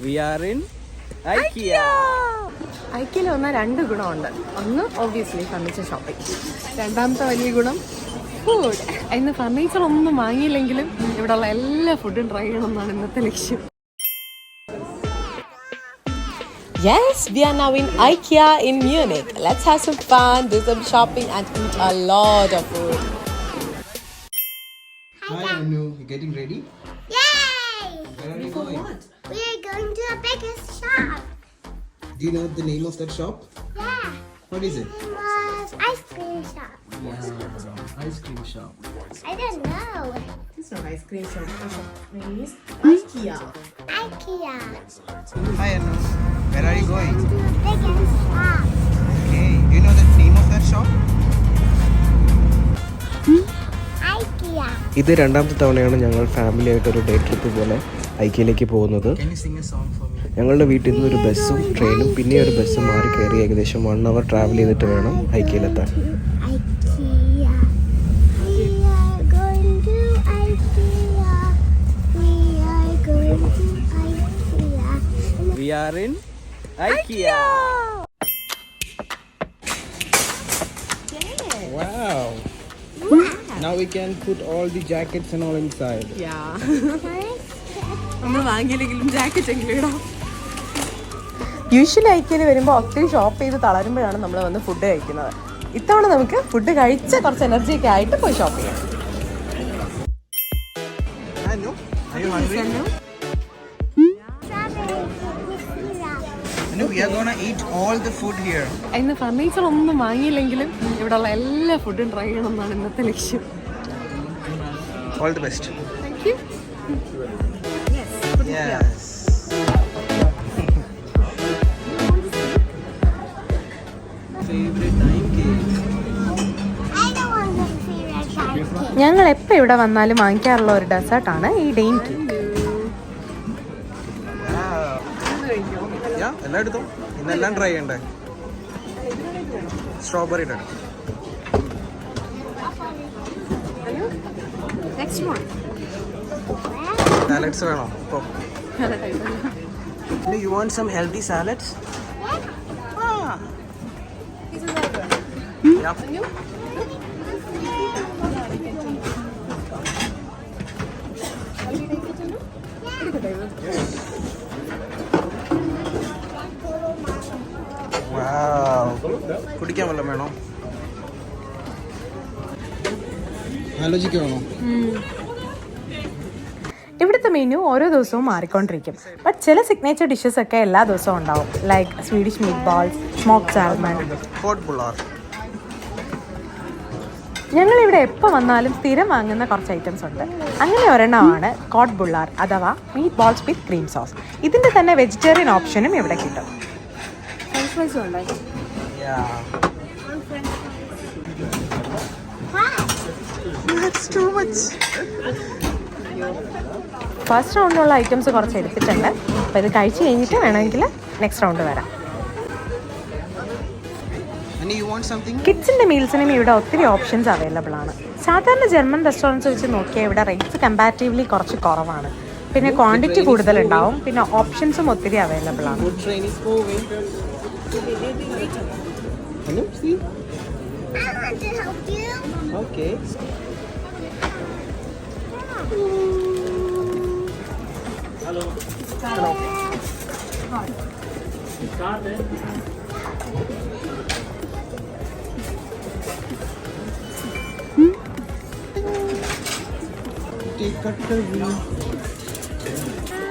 We are in IKEA. IKEA വന്നാൽ രണ്ട് ഗുണമുണ്ട്. ഒന്ന് obviously ഫർണിച്ചർ ഷോപ്പിംഗ്. രണ്ടാമത്തെ വലിയ ഗുണം ഫുഡ്. ഇന്ന് ഫർണിച്ചർ ഒന്നും വാങ്ങിയില്ലെങ്കിലും ഇവിടെയുള്ള എല്ലാ ഫുഡും ട്രൈ ചെയ്യണമെന്നാണ് ഇന്നത്തെ ലക്ഷ്യം. Yes, we are now in IKEA in Munich. Let's have some fun, do some shopping and eat a lot of food. Hi Anu, you getting ready? Yay! Where are you going? We are going to the biggest shop. Do you know the name of that shop? Yeah. What is it? It was ice cream shop. Yeah, ice cream shop. I don't know. It's not ice cream shop. The name is IKEA. IKEA. Hi Anu, where are you going? To the biggest shop. Okay, do you know the name of that shop? IKEA. ഇത് രണ്ടാമത്തെ തവണയാണ് ഞങ്ങൾ family ആയിട്ടൊരു day trip പോലെ ഐക്യയിലേക്ക് പോകുന്നത്. Can you sing a song for me? ഞങ്ങളുടെ വീട്ടിൽ നിന്ന് ഒരു ബസ്സും ട്രെയിനും പിന്നെ ഒരു ബസ്സും മാറി കയറി ഏകദേശം 1 hour ട്രാവൽ ചെയ്തിട്ട് വേണം ഐക്യയിലെത്താൻ. IKEA. We are going to IKEA. We are going to IKEA. We are in IKEA. Wow. Now we can put all the jackets and all inside. നമ്മൾ വാങ്ങിയില്ലെങ്കിലും ജാക്കറ്റ് എങ്കിലും ഇടാം. യൂഷ്വലി ഐക്യയിൽ വരുമ്പോൾ ഒത്തിരി ഷോപ്പ് ചെയ്ത് തളരുമ്പോഴാണ് നമ്മൾ വന്ന് ഫുഡ് കഴിക്കുന്നത്. ഇത്തവണ നമുക്ക് ഫുഡ് കഴിച്ച് കുറച്ച് എനർജി ഒക്കെ ആയിട്ട് പോയി ഷോപ്പ് ചെയ്യാം. Anu, are you hungry? Anu, we are gonna eat all the food here. ഇന്ന് ഫർണിച്ചർ ഒന്നും വാങ്ങിയില്ലെങ്കിലും ഇവിടെയുള്ള എല്ലാ ഫുഡും ട്രൈ ചെയ്യണമെന്നാണ് ഇന്നത്തെ ലക്ഷ്യം. All the best. Thank you. Yes. Favorite time cake. I don't want the favorite cake. ഞങ്ങൾ എപ്പോൾ ഇവിടെ വന്നാലും വാങ്ങിക്കാറുള്ള ഒരു ഡെസേർട്ടാണ് ഈ ഡെയിൻ കേക്ക്. എല്ലാം എടുത്തോ, ഇന്നെല്ലാം ട്രൈ ചെയ്യണ്ടേ. സ്ട്രോബെറി ഇടണം. Next one. സാലഡ്സ് വേണോ? ഇപ്പോൾ you want some healthy salads? Ah. Yeah. Wow. കുടിക്കാൻ വല്ലതും വേണോ? ആലോചിക്കണോ? ഇവിടുത്തെ മെനു ഓരോ ദിവസവും മാറിക്കൊണ്ടിരിക്കും. ബട്ട് ചില സിഗ്നേച്ചർ ഡിഷസ് ഒക്കെ എല്ലാ ദിവസവും ഉണ്ടാവും. Like Swedish meet balls, smoke salmon. ഞങ്ങളിവിടെ എപ്പോൾ വന്നാലും സ്ഥിരം വാങ്ങുന്ന കുറച്ച് ഐറ്റംസ് ഉണ്ട്. അങ്ങനെ ഒരെണ്ണമാണ് കോട്ട് ബുള്ളാർ അഥവാ മീറ്റ് ബോൾസ് വിത്ത് ക്രീം സോസ്. ഇതിൻ്റെ തന്നെ വെജിറ്റേറിയൻ ഓപ്ഷനും ഇവിടെ കിട്ടും. ഫസ്റ്റ് റൗണ്ടിലുള്ള ഐറ്റംസ് കുറച്ച് എടുത്തിട്ടുണ്ട്. അപ്പോൾ ഇത് കഴിച്ച് കഴിഞ്ഞിട്ട് വേണമെങ്കിൽ നെക്സ്റ്റ് റൗണ്ട് വരാം. കിഡ്സിൻ്റെ മീൽസിനും ഇവിടെ ഒത്തിരി ഓപ്ഷൻസ് അവൈലബിൾ ആണ്. സാധാരണ ജർമ്മൻ റെസ്റ്റോറൻറ്റ്സ് വെച്ച് നോക്കിയാൽ ഇവിടെ റേറ്റ്സ് കമ്പാരിറ്റീവ്ലി കുറച്ച് കുറവാണ്. പിന്നെ ക്വാണ്ടിറ്റി കൂടുതലുണ്ടാവും. പിന്നെ ഓപ്ഷൻസും ഒത്തിരി അവൈലബിൾ ആണ്. I want to help you. Okay. Hello. Hi.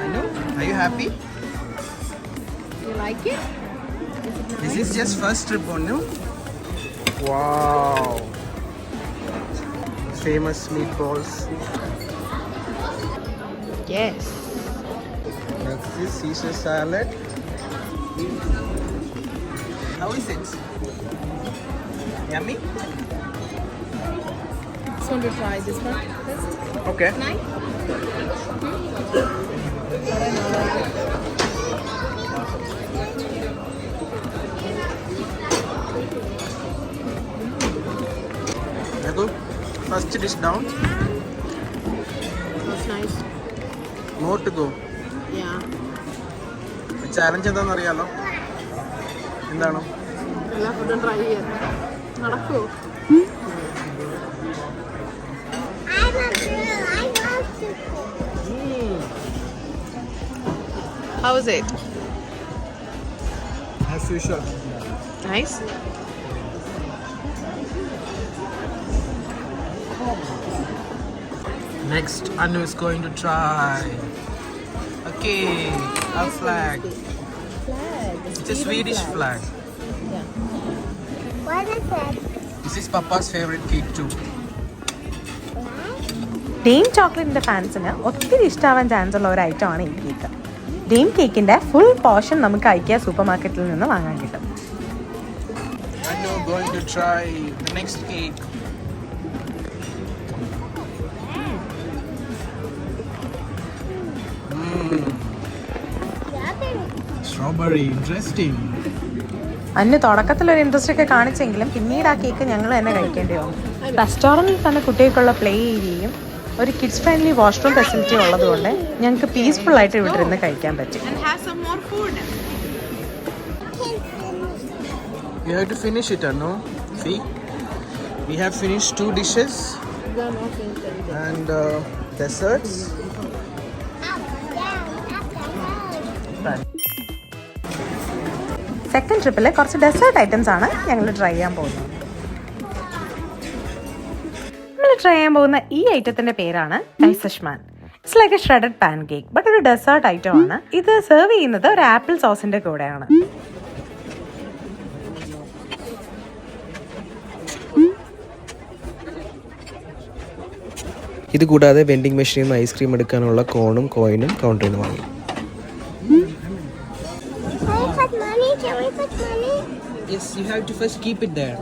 Anu, are you happy? You like it? This is just first trip on you. Wow. Famous meatballs. Yes. Next is Caesar salad. How is it? Yummy? Just want to try this one first. Okay. Nice. First dish down. That's nice. More to go. Yeah. Challenge എന്താണെന്ന് അറിയാലോ? എന്താണ്? എല്ലാ ഫുഡും try ചെയ്യാൻ നടക്കുമോ? How is it? As usual. Nice. Next, Anu is going to try. Okay, a flag. It's a Swedish flag. What is it? This is Papa's favorite cake too. ഡെയിം ചോക്ലേറ്റിൻ്റെ ഫാൻസിന് ഒത്തിരി ഇഷ്ടമാവാൻ chance ഉള്ള ഒരു ഐറ്റമാണ് ഈ കേക്ക്. ഡെയിം കേക്കിൻ്റെ full portion നമുക്ക് IKEA super മാർക്കറ്റിൽ നിന്ന് വാങ്ങാൻ കിട്ടും. Anu going to try the next cake. Strawberry, interesting. അന്ന് തുടക്കത്തിലൊരു ഇൻട്രസ്റ്റ് ഒക്കെ കാണിച്ചെങ്കിലും പിന്നീട് ആ കേക്ക് ഞങ്ങൾ തന്നെ കഴിക്കേണ്ടി വന്നു. റെസ്റ്റോറൻറ്റിൽ തന്നെ കുട്ടികൾക്കുള്ള പ്ലേ ഏരിയയും ഒരു കിഡ്സ് ഫ്രണ്ട്ലി വാഷ്റൂം ഫെസിലിറ്റി ഉള്ളതുകൊണ്ട് ഞങ്ങൾക്ക് പീസ്ഫുൾ ആയിട്ട് ഇവിടെ ഇരുന്ന് കഴിക്കാൻ പറ്റും. You have to finish it, Anu. See, we have finished 2 dishes and desserts. Second ട്രിപ്പിൽ കുറച്ച് ഡെസേർട്ട് ഐറ്റംസ് ആണ് ഞങ്ങൾ ട്രൈ ചെയ്യാൻ പോകുന്നത്. നമ്മൾ ട്രൈ ചെയ്യാൻ പോകുന്ന ഈ ഐറ്റത്തിന്റെ പേരാണ് കൈസഷ്മാൻ. Its like a shredded pancake but ഒരു ഡെസേർട്ട് ഐറ്റം ആണ്. ഇത് സെർവ് ചെയ്യുന്നത് ഒരു ആപ്പിൾ സോസിന്റെ കൂടെയാണ്. ഇത് കൂടാതെ വെൻഡിങ് മെഷീനിൽ നിന്ന് ഐസ്ക്രീം എടുക്കാനുള്ള കോണും കോയിനും കൗണ്ടറിൽ നിന്ന് വാങ്ങി. Can we put money? Yes, you have to first keep it there.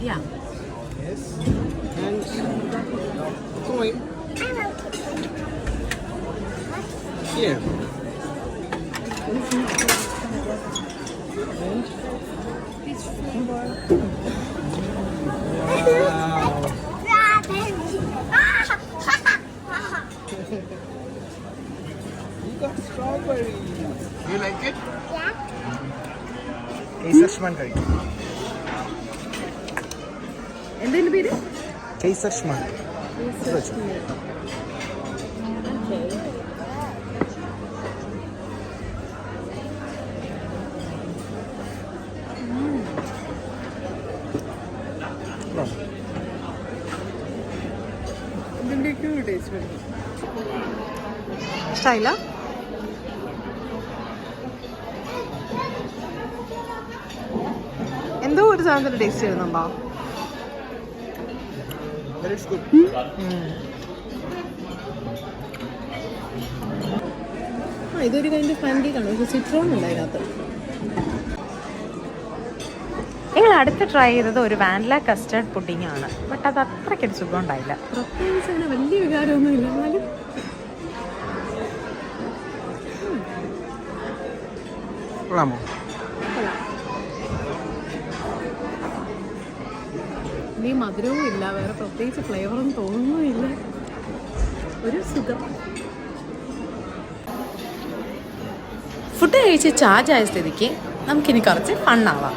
Yeah. Yes. And coin. Here. You got strawberry. You like it? Yeah. Kaiserschmarrn curry. എന്തിന്റെ പേര്? Kaiserschmarrn. ഇഷ്ടമായില്ല? എന്തോ ഒരു സാധനത്തിന്റെ ടേസ്റ്റ് വരുന്നുണ്ടോ? But it's good. ഇതൊരു kind pan കേക്കാണ്, പക്ഷെ സിട്രോൺ ഉണ്ട് അതിനകത്ത്. ഞങ്ങൾ അടുത്ത് ട്രൈ ചെയ്തത് ഒരു വാനില കസ്റ്റേർഡ് പുഡിംഗ് ആണ്. ബട്ട് അത് അത്രയ്ക്കൊരു സുഖം ഉണ്ടായില്ല. പ്രത്യേകിച്ച് അങ്ങനെ വലിയ വികാരമൊന്നുമില്ല. എന്നാലും കൊള്ളാമോ? ഇനി മധുരവും ഇല്ല, വേറെ പ്രത്യേകിച്ച് ഫ്ലേവറും തോന്നുന്നുമില്ല. ഒരു സുഖം. ഫുഡ് കഴിച്ച് ചാർജ് ആയ സ്ഥിതിക്ക് നമുക്കിനി കുറച്ച് ഫണ്ണാവാം.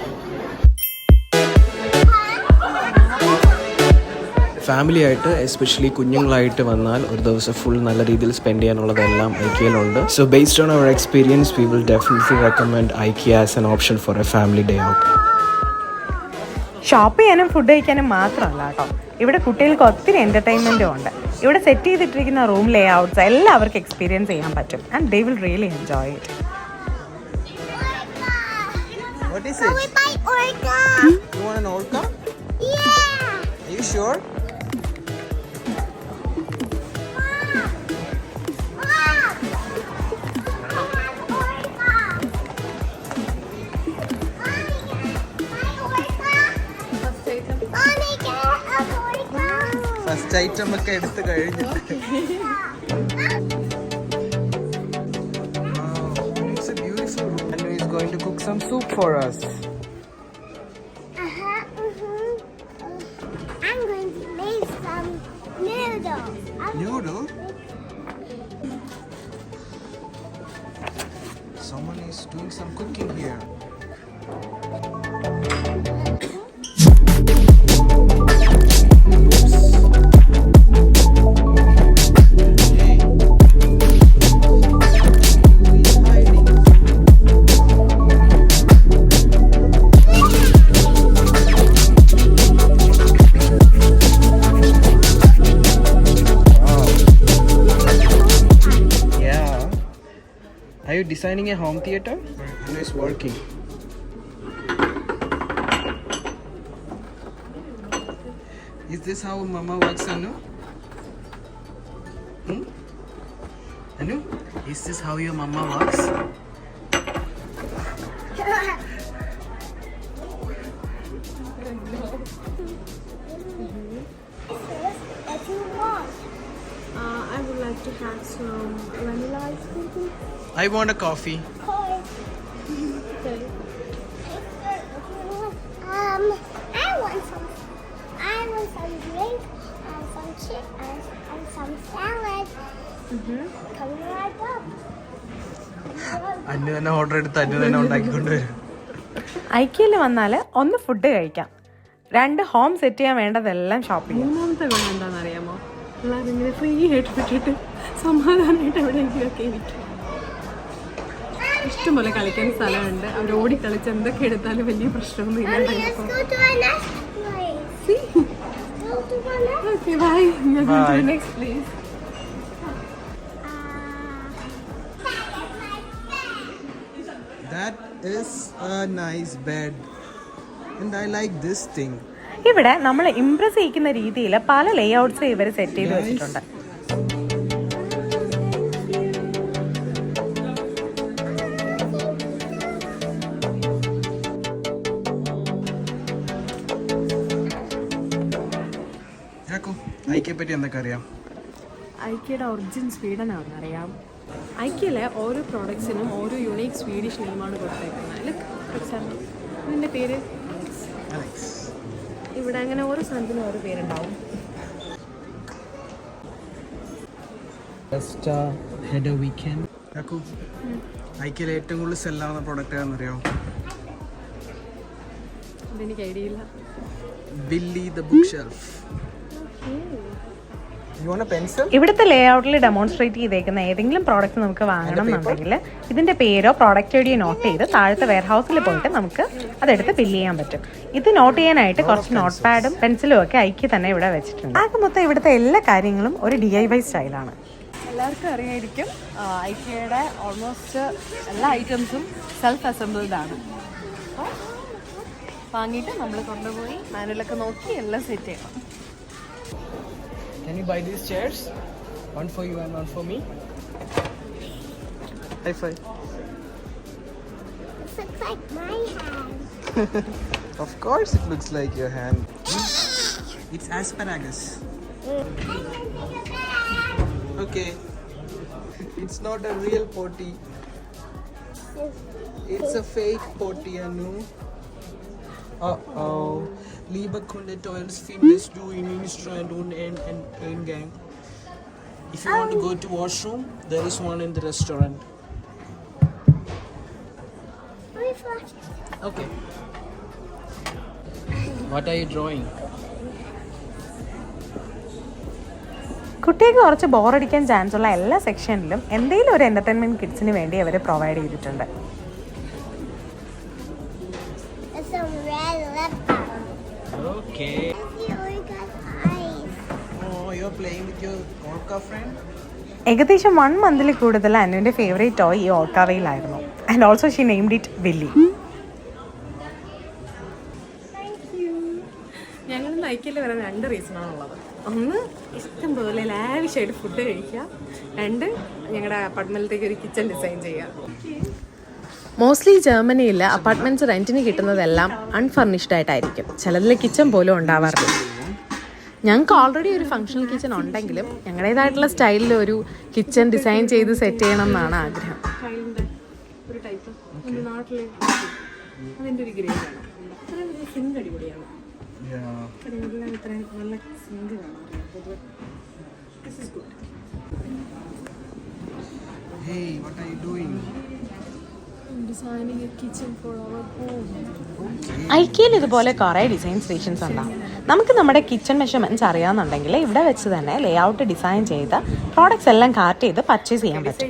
ഫാമിലി ആയിട്ട് എസ്പെഷ്യലി കുഞ്ഞുങ്ങളായിട്ട് വന്നാൽ ഒരു ദിവസം ഫുൾ നല്ല രീതിയിൽ സ്പെൻഡ് ചെയ്യാനുള്ളതെല്ലാം IKEAയിലുണ്ട്. So based on our experience we will definitely recommend IKEA as an option for a family day out. Shop ചെയ്യാനും ഫുഡ് കഴിക്കാനും മാത്രമല്ല കേട്ടോ, ഇവിടെ കുട്ടികൾക്ക് ഒത്തിരി എൻ്റർടൈൻമെൻറ്റും ഉണ്ട്. ഇവിടെ സെറ്റ് ചെയ്തിട്ടിരിക്കുന്ന റൂം ലേ ഔട്ട്സ് എല്ലാം അവർക്ക് എക്സ്പീരിയൻസ് ചെയ്യാൻ പറ്റും. And they will really enjoy it. What is Can it? we buy orca? You want an orca? Yeah. Are you sure? First item ഒക്കെ എടുത്ത് കഴിഞ്ഞിട്ട്. It's a beautiful room. And he's going to cook some soup for us. I'm going to make some noodles. Noodle? someone is doing some cooking here. Are you designing a home theater? Who is working? Is this how Mama works, Anu? Anu, is this how your Mama works? What you want? I would like to have some vanilla ice cream, please. I want a coffee. I want some drink and some chip and some salad. Coming right up. അന്നു തന്നെ order എടുത്ത് അന്നു തന്നെ ഉണ്ടാക്കിക്കൊണ്ട് വരും. ഐക്യയിൽ വന്നാൽ ഒന്ന് food കഴിക്കാം, 2 ഹോം സെറ്റ് ചെയ്യാൻ വേണ്ടതെല്ലാം ഷോപ്പിംഗ്. 3-ാമത്തെ ഗുണം എന്താണെന്നറിയാമോ? പിള്ളേർ ഇങ്ങനെ ഫ്രീ ആയിട്ട് വിട്ടിട്ട് സമാധാനമായിട്ട് എവിടെയെങ്കിലുമൊക്കെ ഇരിക്കും. ഇഷ്ടംപോലെ കളിക്കാൻ സ്ഥലമുണ്ട്. അവർ ഓടി കളിച്ച് എന്തൊക്കെ എടുത്താലും വലിയ പ്രശ്നമൊന്നും ഇല്ല. Okay, bye. We are going to the next place. That is a nice bed. And I like this thing. ഇവിടെ നമ്മൾ ഇംപ്രസ് ചെയ്യിക്കുന്ന രീതിയിൽ പല ലേ ഔട്ട്സ് ഇവർ സെറ്റ് ചെയ്ത് വെച്ചിട്ടുണ്ട്. ഐക്യയെ പറ്റി എന്തൊക്കെ അറിയാം? ഐക്യയുടെ ഒറിജിൻ സ്വീഡനാണെന്ന് അറിയാം. ഐക്യയിലെ ഓരോ പ്രോഡക്ട്സിനും ഓരോ യുണീക്ക് സ്വീഡിഷ് നെയിമാണ് കൊടുത്തേക്കുന്നത്. ലുക്ക് ഫോർ എക്സാമ്പിൾ, ഇതിൻ്റെ പേര് ഇവിടെ അങ്ങനെ ഓരോ സാധനത്തിനും ഓരോ പേരുണ്ടാവും. ഐക്യയിൽ ഏറ്റവും കൂടുതൽ സെല്ലാവുന്ന പ്രോഡക്റ്റ് ഏതാണെന്ന് അറിയാമോ? അതെനിക്ക് ഐഡിയ ഇല്ല. Billy the book shelf. ഇവിടുത്തെ ലേ ഔട്ടിൽ ഡെമോൺസ്ട്രേറ്റ് ചെയ്തേക്കുന്ന ഏതെങ്കിലും പ്രോഡക്റ്റ് നമുക്ക് വാങ്ങണം എന്നുണ്ടെങ്കിൽ ഇതിന്റെ പേരോ പ്രോഡക്റ്റ് ഐഡിയോ നോട്ട് ചെയ്ത് താഴത്തെ വെയർ ഹൗസിൽ പോയിട്ട് നമുക്ക് അതെടുത്ത് ബില്ല് ചെയ്യാൻ പറ്റും. ഇത് നോട്ട് ചെയ്യാനായിട്ട് കുറച്ച് നോട്ട് പാഡും പെൻസിലും ഒക്കെ ഐക്യ തന്നെ ഇവിടെ വെച്ചിട്ടുണ്ട്. ആകെ മൊത്തം ഇവിടുത്തെ എല്ലാ കാര്യങ്ങളും ഒരു DIY സ്റ്റൈലാണ്. എല്ലാവർക്കും അറിയായിരിക്കും, ഐക്യയുടെ ഓൾമോസ്റ്റ് എല്ലാ ഐറ്റംസും സെൽഫ് അസംബിൾഡ് ആണ്. അപ്പോൾ വാങ്ങിയിട്ട് നമ്മൾ കൊണ്ടുപോയി മാനുവലൊക്കെ നോക്കി എല്ലാം സെറ്റ് ചെയ്യണം. Can you buy these chairs? One for you and one for me. High five. This looks like my hand. Of course it looks like your hand. It's asparagus. Okay. It's not a real potty. It's a fake potty, Anu. Uh-oh. Lieber Kunde, tolles findest du in Instrument und in Gang. If you want to go to washroom, there is one in the restaurant. Okay. What are you drawing? കുട്ടികൾക്ക് കുറച്ച് ബോറടിക്കാൻ chance ഉള്ള എല്ലാ സെക്ഷനിലും എന്തെങ്കിലും ഒരു entertainment കിഡ്സിന് വേണ്ടി അവർ provide ചെയ്തിട്ടുണ്ട്. Okay. Oh, you're playing with your orca friend? ഏകദേശം 1 മന്തിൽ കൂടുതൽ അനുവിൻ്റെ ഫേവറേറ്റ് ടോയ് ഈ ഓർക്കാവയിലായിരുന്നു. And also she named it Willy. ഞങ്ങൾ ഐക്യയിൽ വരാൻ 2 റീസണാണുള്ളത്. ഒന്ന്, ഇഷ്ടം പോലെ ലാവിഷായിട്ട് ഫുഡ് കഴിക്കുക. 2, ഞങ്ങളുടെ അപ്പാർട്ട്മെൻറ്റിലേക്ക് ഒരു കിച്ചൺ ഡിസൈൻ ചെയ്യുക. മോസ്റ്റ്ലി ജർമ്മനിയിൽ അപ്പാർട്ട്മെൻറ്റ്സ് റെൻറ്റിന് കിട്ടുന്നതെല്ലാം അൺഫർണിഷ്ഡ് ആയിട്ടായിരിക്കും. ചിലതിൽ കിച്ചൺ പോലും ഉണ്ടാവാറില്ല. ഞങ്ങൾക്ക് ഓൾറെഡി ഒരു ഫങ്ഷണൽ കിച്ചൺ ഉണ്ടെങ്കിലും ഞങ്ങളുടേതായിട്ടുള്ള സ്റ്റൈലിൽ ഒരു കിച്ചൺ ഡിസൈൻ ചെയ്ത് സെറ്റ് ചെയ്യണം എന്നാണ് ആഗ്രഹം. ഒരു ടൈപ്പ് നാട്ടിൽ അതിൻ്റെ ഒരു ഗ്രേഡാണ്. അത്രയും സിങ്ക് അടിപൊളിയാണ്. ഇത്രയും നല്ല സിങ്ക് കാണാം. This is good. Hey, what are you doing? designing a kitchen for our home. ഐക്കിയയിൽ ഇതുപോലെ കുറേ ഡിസൈൻ സ്റ്റേഷൻസ് ഉണ്ടാവും. നമുക്ക് നമ്മുടെ കിച്ചൺ മെഷർമെൻറ്റ്സ് അറിയാമെന്നുണ്ടെങ്കിൽ ഇവിടെ വെച്ച് തന്നെ ലേ ഔട്ട് ഡിസൈൻ ചെയ്ത് പ്രോഡക്റ്റ്സ് എല്ലാം കാർട്ട് ചെയ്ത് പർച്ചേസ് ചെയ്യാൻ പറ്റും.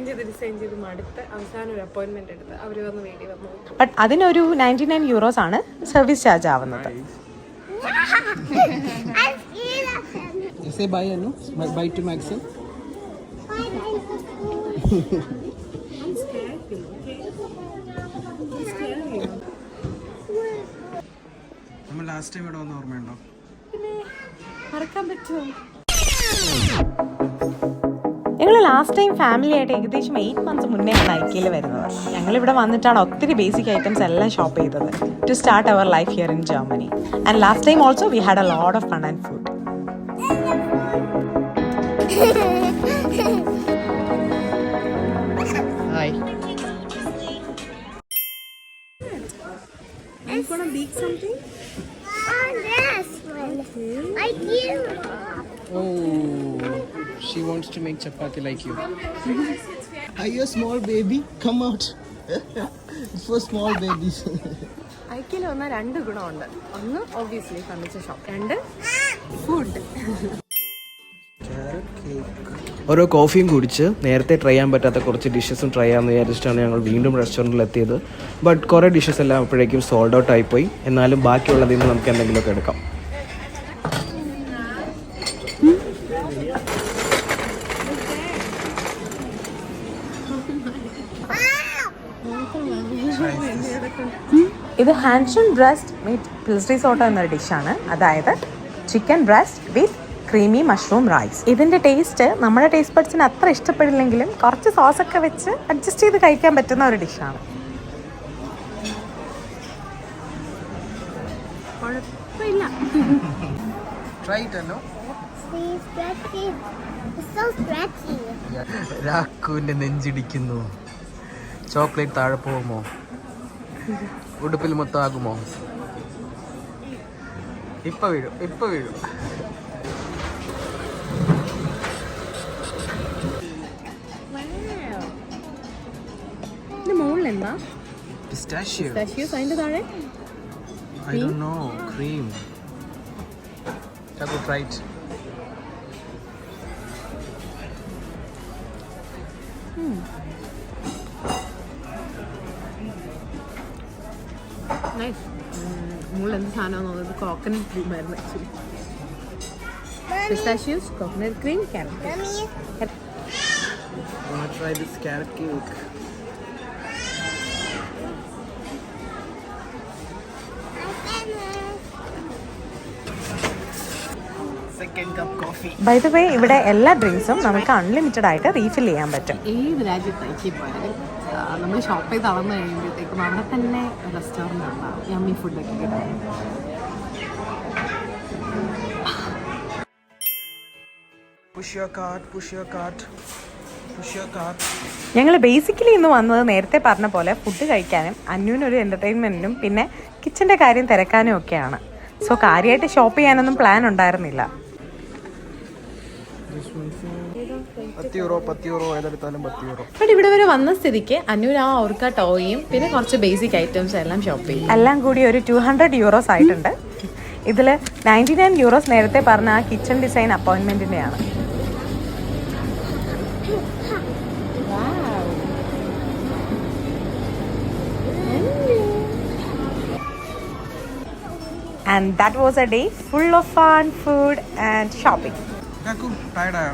ബട്ട് അതിനൊരു 99 euros ആണ് സർവീസ് ചാർജ് ആവുന്നത്. You say bye, Anu? Bye to Maxim. നമ്മൾ ലാസ്റ്റ് ടൈം ഇവിടെ വന്ന ഓർമ്മയുണ്ടോ? മറക്കാൻ പറ്റുമോ? ഞങ്ങൾ ലാസ്റ്റ് ടൈം ഫാമിലി ആയിട്ട് ഏകദേശം 8 months മുന്നെയാണ് ഐക്കിയയിൽ വരുന്നത്. ഞങ്ങളിവിടെ വന്നിട്ടാണ് ഒത്തിരി ബേസിക് ഐറ്റംസ് എല്ലാം ഷോപ്പ് ചെയ്തത് to start our life here in Germany. And last time also we had a lot of fun and food. Hi. You gonna bake something? Oh, this one. I do. Oh, she wants to make chapati like you. Are you a small baby? Come out. It's for small babies. ഐക്കിയയിൽ വന്ന 2 ഗുണമുണ്ട്. ഒന്ന് obviously furniture shop, 2 food. ഓരോ കോഫിയും കുടിച്ച് നേരത്തെ try ചെയ്യാൻ പറ്റാത്ത കുറച്ച് ഡിഷസും try ചെയ്യാമെന്ന് വിചാരിച്ചിട്ടാണ് ഞങ്ങൾ വീണ്ടും റെസ്റ്റോറൻറ്റിൽ എത്തിയത്. ബട്ട് കുറേ ഡിഷസ് എല്ലാം അപ്പോഴേക്കും സോൾഡ് ഔട്ട് ആയിപ്പോയി. എന്നാലും ബാക്കിയുള്ളതിൽ നിന്ന് നമുക്ക് എന്തെങ്കിലുമൊക്കെ എടുക്കാം. ഇത് ഹാൻഷൻ ബ്രസ്റ്റ് വിത്ത് പിൽസ് റിസോട്ടോ എന്നൊരു ഡിഷാണ്. അതായത് ചിക്കൻ ബ്രസ്റ്റ് വിത്ത് ക്രീമി മഷ്റൂം റൈസ്. ഇതിൻ്റെ ടേസ്റ്റ് നമ്മുടെ ടേസ്റ്റ് ബഡ്സിന് അത്ര ഇഷ്ടപ്പെടില്ലെങ്കിലും കുറച്ച് സോസൊക്കെ വെച്ച് അഡ്ജസ്റ്റ് ചെയ്ത് കഴിക്കാൻ പറ്റുന്ന ഒരു ഡിഷാണ്. കുഴപ്പമില്ല. Try it, Anu. See, stretchy. It's so stretchy. രാക്കുവിന്റെ നെഞ്ചിടിക്കുന്നു. ചോക്ലേറ്റ് താഴെ പോകുമോ? ഉടുപ്പിൽ മൊത്തമാകുമോ? ഇപ്പൊ വീഴും. ഇതിന്റെ മുകളിൽ എന്താ? Pistachio. അതിന്റെ താഴെ I don't know. Cream. Chaku, try it. Nice. മുകളിൽ എന്ത് സാധനമാണെന്ന് തോന്നുന്നത് കോക്കനട്ട് ക്രീം ആയിരുന്നു actually. Pistachios, coconut cream, carrot. Mommy, I want to try this carrot cake. Second cup coffee. By the way ഇവിടെ എല്ലാ ഡ്രിങ്ക്സും നമുക്ക് അൺലിമിറ്റഡ് ആയിട്ട് റീഫിൽ ചെയ്യാൻ പറ്റും. ഏത് രാജ്യത്തേക്ക് പോയാലും നമ്മൾ ഷോപ്പ് ചെയ്ത് അളന്ന് കഴിയുമ്പോഴത്തേക്കും അവിടെ തന്നെ റെസ്റ്റോറൻറ്റ് ഉണ്ടാവും യമ്മി ഫുഡൊക്കെ കിട്ടും. Push your cart. ഞങ്ങൾ ബേസിക്കലി ഇന്ന് വന്നത് നേരത്തെ പറഞ്ഞ പോലെ ഫുഡ് കഴിക്കാനും അന്യൂനൊരു എൻ്റർടൈൻമെൻറ്റിനും പിന്നെ കിച്ചൻ്റെ കാര്യം തിരക്കാനും ഒക്കെയാണ്. സോ കാര്യമായിട്ട് ഷോപ്പ് ചെയ്യാനൊന്നും പ്ലാൻ ഉണ്ടായിരുന്നില്ല. 10 euro ഏതെടുത്താലും 10 euro. ബട്ട് ഇവിടെ വരെ വന്ന സ്ഥിതിക്ക് അന്നൂർ ആ ഓർക്ക ടോയും പിന്നെ കുറച്ച് ബേസിക് ഐറ്റംസ് എല്ലാം ഷോപ്പ് ചെയ്യും. എല്ലാം കൂടി ഒരു 200 euros ആയിട്ടുണ്ട്. ഇതിൽ 99 euros നേരത്തെ പറഞ്ഞ ആ കിച്ചൺ ഡിസൈൻ അപ്പോയിൻമെൻറ്റിൻ്റെയാണ്. And that was a day full of fun, food and shopping. Kaku, tired ആയോ?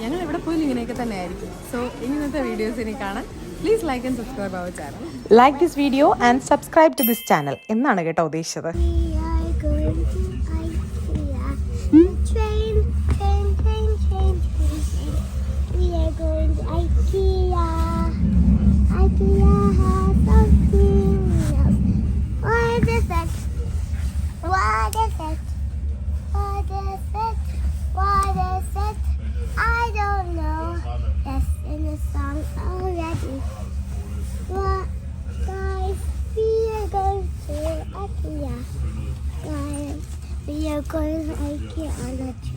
ഞങ്ങൾ എവിടെ പോയാലും ഇങ്ങനെയൊക്കെ തന്നെ ആയിരിക്കും. സോ ഇന്നത്തെ വീഡിയോസ് ഇനി കാണാൻ please like and subscribe our channel. Like this video and subscribe to this channel എന്നാണ് കേട്ടോ ഉദ്ദേശിച്ചത്. we are going to IKEA. Train. We are going to IKEA. IKEA has something else. What is it? I don't know. Yes, in the song already. What, guys? We are going to IKEA. Guys, we are going to IKEA on a trip.